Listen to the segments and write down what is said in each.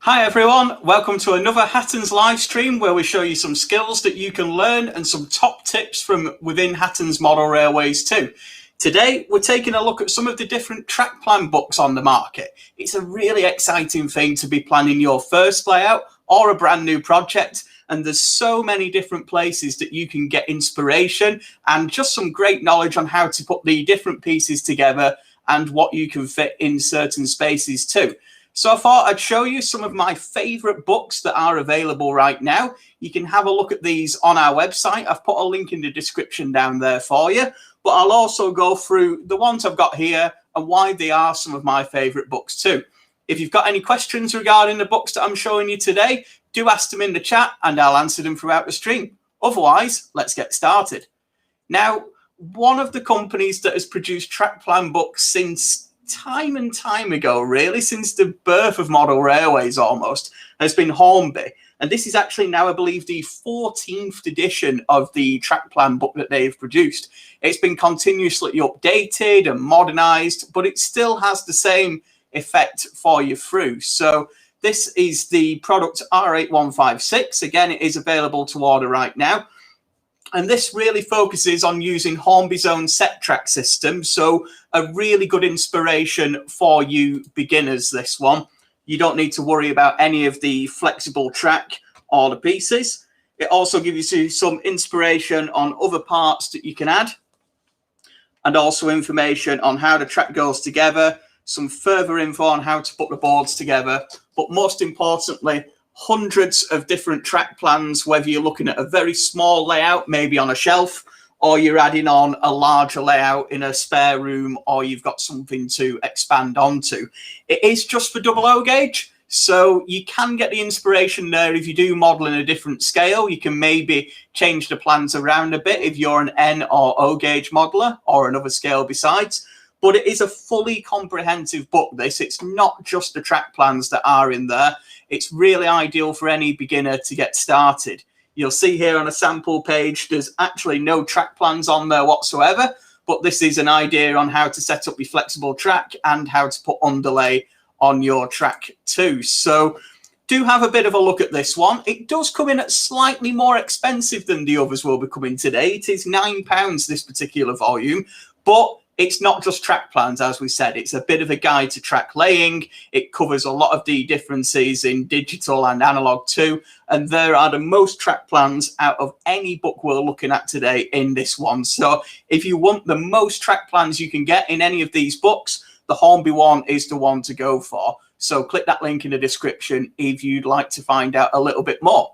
Hi everyone, welcome to another Hatton's live stream where we show you some skills that you can learn and some top tips from within Hatton's model railways too. Today we're taking a look at some of the different track plan books on the market. It's a really exciting thing to be planning your first layout or a brand new project, and there's so many different places that you can get inspiration and just some great knowledge on how to put the different pieces together and what you can fit in certain spaces too. So I thought I'd show you some of my favorite books that are available right now. You can have a look at these on our website. I've put a link in the description down there for you, but I'll also go through the ones I've got here and why they are some of my favorite books too. If you've got any questions regarding the books that I'm showing you today, do ask them in the chat and I'll answer them throughout the stream. Otherwise, let's get started. Now, one of the companies that has produced track plan books since time and time ago, really, since the birth of model railways almost, has been Hornby. And this is actually now, I believe, the 14th edition of the track plan book that they've produced. It's been continuously updated and modernized, but it still has the same effect for you through. So this is the product R8156. Again, it is available to order right now. And this really focuses on using Hornby's own set track system. So a really good inspiration for you beginners, this one. You don't need to worry about any of the flexible track or the pieces. It also gives you some inspiration on other parts that you can add, and also information on how the track goes together, some further info on how to put the boards together, but most importantly, hundreds of different track plans, whether you're looking at a very small layout, maybe on a shelf, or you're adding on a larger layout in a spare room, or you've got something to expand onto. It is just for double O gauge, so you can get the inspiration there. If you do model in a different scale, you can maybe change the plans around a bit if you're an N or O gauge modeler or another scale besides. But it is a fully comprehensive book, this. It's not just the track plans that are in there. It's really ideal for any beginner to get started. You'll see here on a sample page, there's actually no track plans on there whatsoever, but this is an idea on how to set up your flexible track and how to put underlay on your track too. So do have a bit of a look at this one. It does come in at slightly more expensive than the others will be coming today. It is £9, this particular volume, but it's not just track plans, as we said. It's a bit of a guide to track laying. It covers a lot of the differences in digital and analog too. And there are the most track plans out of any book we're looking at today in this one. So if you want the most track plans you can get in any of these books, the Hornby one is the one to go for. So click that link in the description if you'd like to find out a little bit more.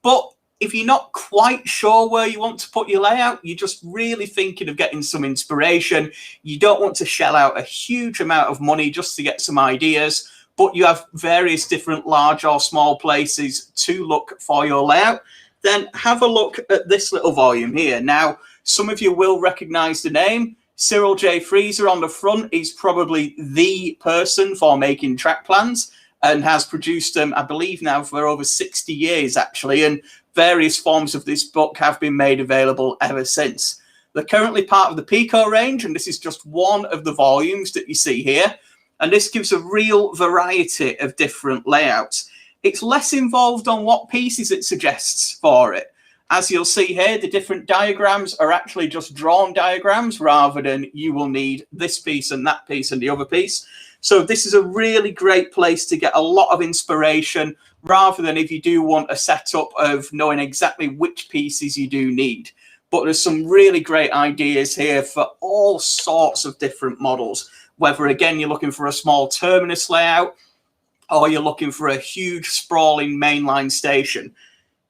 But if you're not quite sure where you want to put your layout, you're just really thinking of getting some inspiration, you don't want to shell out a huge amount of money just to get some ideas, but you have various different large or small places to look for your layout, then have a look at this little volume here. Now, some of you will recognize the name. Cyril J. Freezer on the front is probably the person for making track plans and has produced them, I believe now, for over 60 years actually, and various forms of this book have been made available ever since. They're currently part of the Pico range, and this is just one of the volumes that you see here. And this gives a real variety of different layouts. It's less involved on what pieces it suggests for it. As you'll see here, the different diagrams are actually just drawn diagrams rather than you will need this piece and that piece and the other piece. So this is a really great place to get a lot of inspiration rather than if you do want a setup of knowing exactly which pieces you do need. But there's some really great ideas here for all sorts of different models, whether again you're looking for a small terminus layout or you're looking for a huge sprawling mainline station.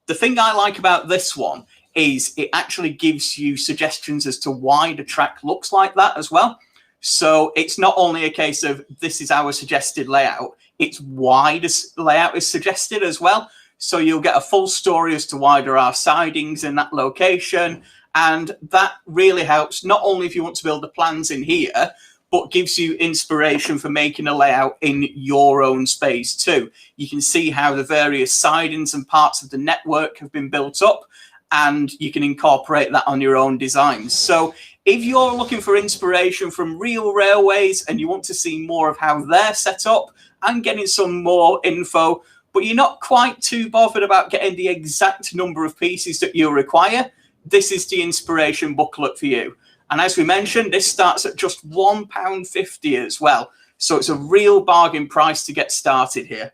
The thing I like about this one is it actually gives you suggestions as to why the track looks like that as well. So it's not only a case of this is our suggested layout, it's why this layout is suggested as well. So you'll get a full story as to why there are sidings in that location. And that really helps not only if you want to build the plans in here, but gives you inspiration for making a layout in your own space too. You can see how the various sidings and parts of the network have been built up, and you can incorporate that on your own designs. So if you're looking for inspiration from real railways and you want to see more of how they're set up and getting some more info, but you're not quite too bothered about getting the exact number of pieces that you'll require, this is the inspiration booklet for you. And as we mentioned, this starts at just £1.50 as well. So it's a real bargain price to get started here.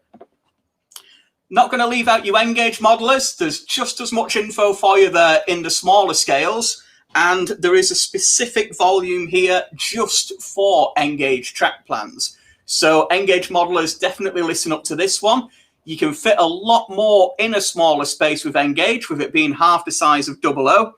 Not going to leave out you N-gauge modelers. There's just as much info for you there in the smaller scales. And there is a specific volume here just for N-gauge track plans. So N-gauge modelers, definitely listen up to this one. You can fit a lot more in a smaller space with N-gauge, with it being half the size of 00.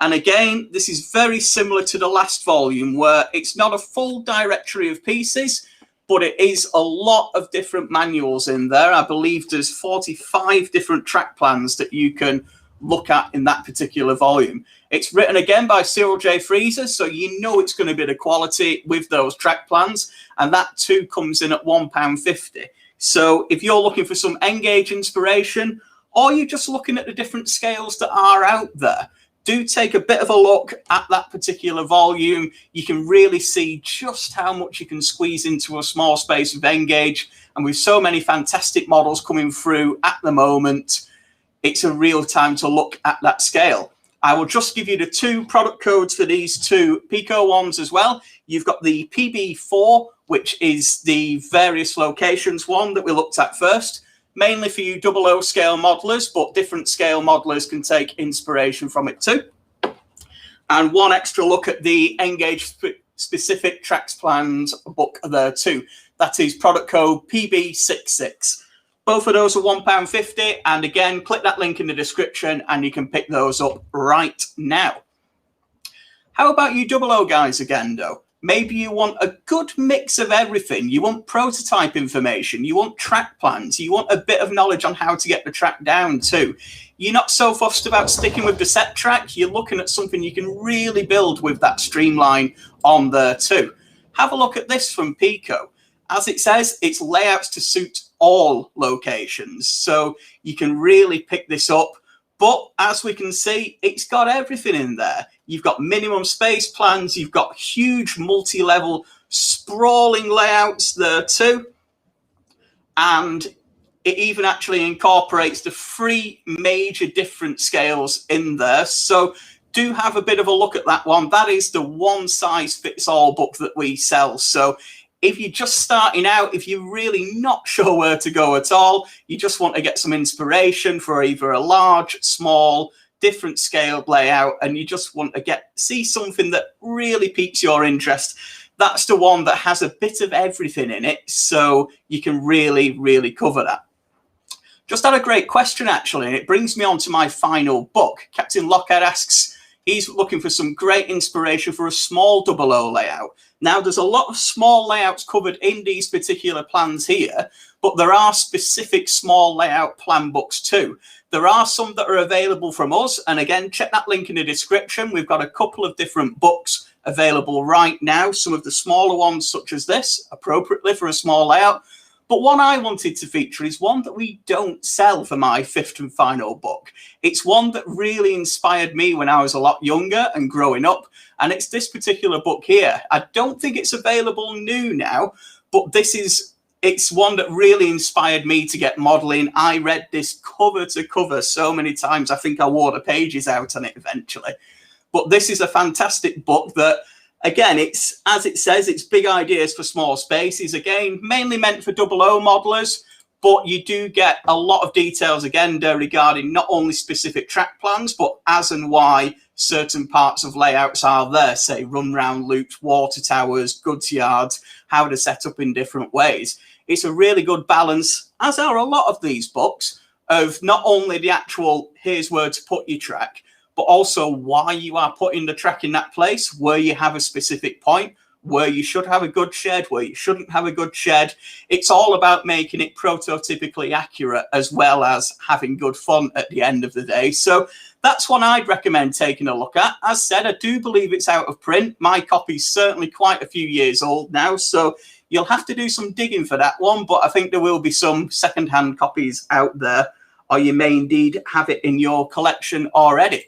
And again, this is very similar to the last volume, where it's not a full directory of pieces, but it is a lot of different manuals in there. I believe there's 45 different track plans that you can look at in that particular volume. It's written again by Cyril J. Freezer, so you know it's going to be the quality with those track plans, and that too comes in at £1.50. So if you're looking for some N-gauge inspiration, or you're just looking at the different scales that are out there, do take a bit of a look at that particular volume. You can really see just how much you can squeeze into a small space with N-gauge, and with so many fantastic models coming through at the moment, it's a real time to look at that scale. I will just give you the 2 product codes for these 2 Pico ones as well. You've got the PB4, which is the various locations one that we looked at first, mainly for you 00 scale modelers, but different scale modelers can take inspiration from it too. And one extra look at the N-gauge specific tracks plans book there too. That is product code PB66. Both of those are £1.50, and again, click that link in the description and you can pick those up right now. How about you 00 guys again though? Maybe you want a good mix of everything. You want prototype information, you want track plans, you want a bit of knowledge on how to get the track down too. You're not so fussed about sticking with the set track, you're looking at something you can really build with that streamline on there too. Have a look at this from Pico. As it says, it's layouts to suit all locations, so you can really pick this up. But as we can see, it's got everything in there. You've got minimum space plans, you've got huge multi-level sprawling layouts there too, and it even actually incorporates the 3 major different scales in there. So do have a bit of a look at that one. That is the one size fits all book that we sell. So if you're just starting out, if you're really not sure where to go at all, you just want to get some inspiration for either a large, small, different scaled layout, and you just want to see something that really piques your interest, that's the one that has a bit of everything in it, so you can really cover that. Just had a great question actually, and it brings me on to my final book. Captain Lockhead asks, he's looking for some great inspiration for a small 00 layout. Now, there's a lot of small layouts covered in these particular plans here, but there are specific small layout plan books too. There are some that are available from us, and again, check that link in the description. We've got a couple of different books available right now, some of the smaller ones such as this, appropriately for a small layout. But one I wanted to feature is one that we don't sell for my 5th and final book. It's one that really inspired me when I was a lot younger and growing up, and it's this particular book here. I don't think it's available new now, but it's one that really inspired me to get modeling. I read this cover to cover so many times, I think I wore the pages out on it eventually. But this is a fantastic book that, again, it's, as it says, it's big ideas for small spaces. Again, mainly meant for 00 modelers, but you do get a lot of details again there regarding not only specific track plans, but as and why certain parts of layouts are there, say run round loops, water towers, goods yards, how to set up in different ways. It's a really good balance, as are a lot of these books, of not only the actual here's where to put your track, but also why you are putting the track in that place, where you have a specific point, where you should have a good shed, where you shouldn't have a good shed. It's all about making it prototypically accurate, as well as having good fun at the end of the day. So that's one I'd recommend taking a look at. As said, I do believe it's out of print. My copy's certainly quite a few years old now, so you'll have to do some digging for that one, but I think there will be some second-hand copies out there, or you may indeed have it in your collection already.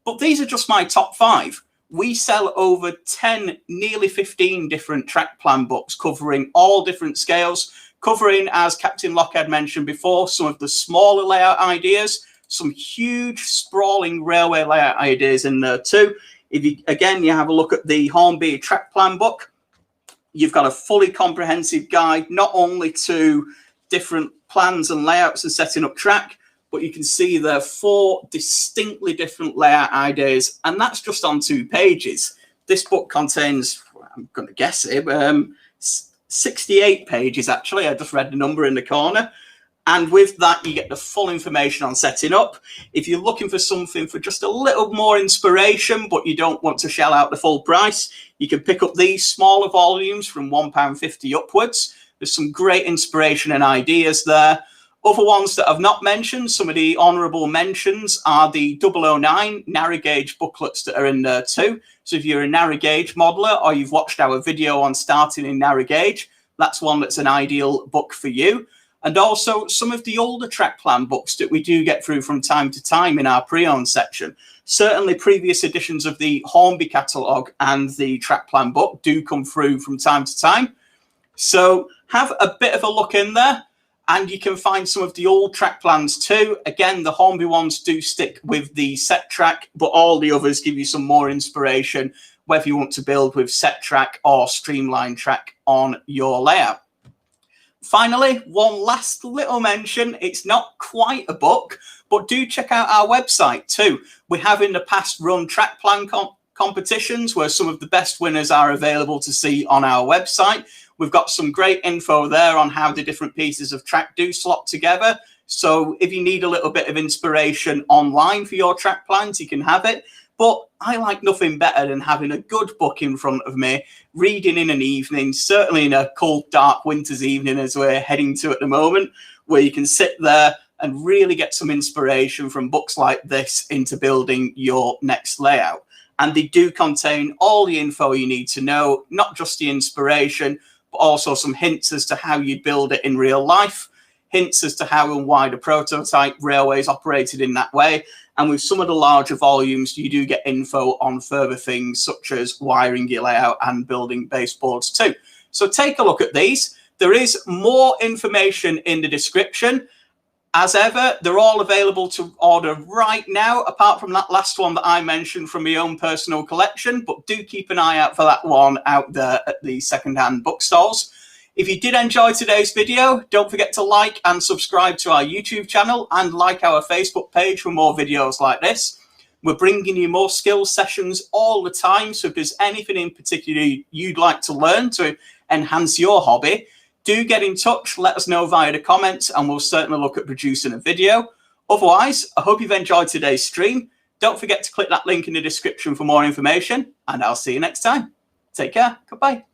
But these are just my top 5. We sell over 10, nearly 15 different track plan books covering all different scales, covering, as Captain Lockhead mentioned before, some of the smaller layout ideas, some huge sprawling railway layout ideas in there too. If you, again, you have a look at the Hornby track plan book, you've got a fully comprehensive guide, not only to different plans and layouts and setting up track, but you can see there are 4 distinctly different layout ideas, and that's just on 2 pages. This book contains, I'm going to guess it, 68 pages actually. I just read the number in the corner. And with that, you get the full information on setting up. If you're looking for something for just a little more inspiration, but you don't want to shell out the full price, you can pick up these smaller volumes from £1.50 upwards. There's some great inspiration and ideas there. Other ones that I've not mentioned, some of the honourable mentions, are the 009 narrow gauge booklets that are in there too. So if you're a narrow gauge modeler or you've watched our video on starting in narrow gauge, that's one that's an ideal book for you. And also some of the older track plan books that we do get through from time to time in our pre-owned section. Certainly previous editions of the Hornby catalogue and the track plan book do come through from time to time. So have a bit of a look in there, and you can find some of the old track plans too. Again, the Hornby ones do stick with the set track, but all the others give you some more inspiration, whether you want to build with set track or streamline track on your layout. Finally, one last little mention. It's not quite a book, but do check out our website too. We have in the past run track plan competitions where some of the best winners are available to see on our website. We've got some great info there on how the different pieces of track do slot together. So if you need a little bit of inspiration online for your track plans, you can have it. But I like nothing better than having a good book in front of me, reading in an evening, certainly in a cold, dark winter's evening as we're heading to at the moment, where you can sit there and really get some inspiration from books like this into building your next layout. And they do contain all the info you need to know, not just the inspiration, but also some hints as to how you'd build it in real life, hints as to how and why the prototype railways operated in that way. And with some of the larger volumes, you do get info on further things such as wiring your layout and building baseboards too. So take a look at these. There is more information in the description. As ever, they're all available to order right now, apart from that last one that I mentioned from my own personal collection. But do keep an eye out for that one out there at the secondhand bookstores. If you did enjoy today's video, don't forget to like and subscribe to our YouTube channel and like our Facebook page for more videos like this. We're bringing you more skills sessions all the time, so if there's anything in particular you'd like to learn to enhance your hobby, do get in touch, let us know via the comments, and we'll certainly look at producing a video. Otherwise, I hope you've enjoyed today's stream. Don't forget to click that link in the description for more information, and I'll see you next time. Take care. Goodbye.